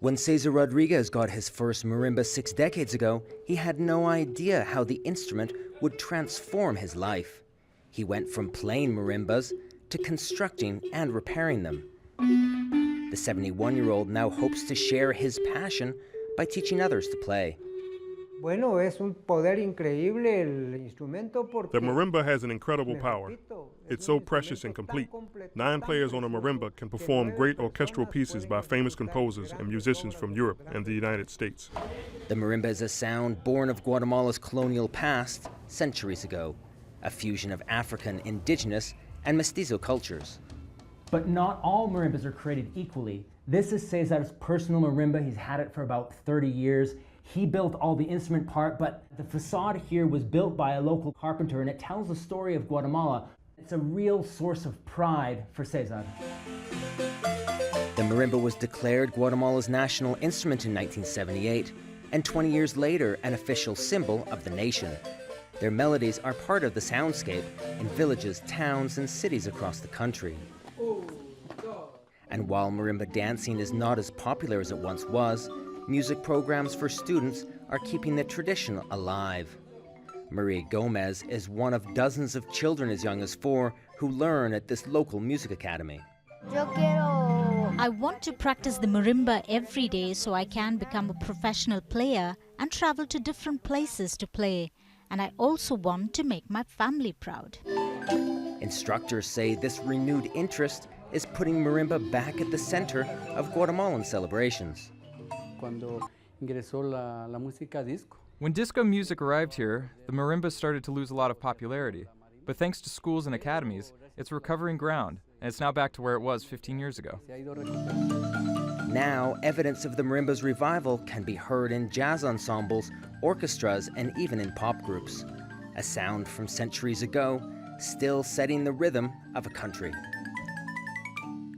When Cesar Rodriguez got his first marimba 6 decades ago, he had no idea how the instrument would transform his life. He went from playing marimbas to constructing and repairing them. The 71-year-old now hopes to share his passion by teaching others to play. Bueno, es un poder increíble el instrumento porque The marimba has an incredible power. It's so precious and complete. 9 players on a marimba can perform great orchestral pieces by famous composers and musicians from Europe and the United States. The marimba is a sound born of Guatemala's colonial past centuries ago, a fusion of African, indigenous, and mestizo cultures. But not all marimbas are created equally. This is Cesar's personal marimba. He's had it for about 30 years. He built all the instrument part, but the facade here was built by a local carpenter, and it tells the story of Guatemala. It's a real source of pride for Cesar. The marimba was declared Guatemala's national instrument in 1978, and 20 years later, an official symbol of the nation. Their melodies are part of the soundscape in villages, towns, and cities across the country. And while marimba dancing is not as popular as it once was, music programs for students are keeping the tradition alive. Maria Gomez is one of dozens of children as young as 4 who learn at this local music academy. I want to practice the marimba every day so I can become a professional player and travel to different places to play. And I also want to make my family proud. Instructors say this renewed interest is putting marimba back at the center of Guatemalan celebrations. When disco music arrived here, the marimba started to lose a lot of popularity. But thanks to schools and academies, it's recovering ground, and it's now back to where it was 15 years ago. Now, evidence of the marimba's revival can be heard in jazz ensembles, orchestras, and even in pop groups. A sound from centuries ago, still setting the rhythm of a country.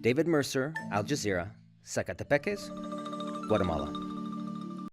David Mercer, Al Jazeera, Sacatepequez, Guatemala.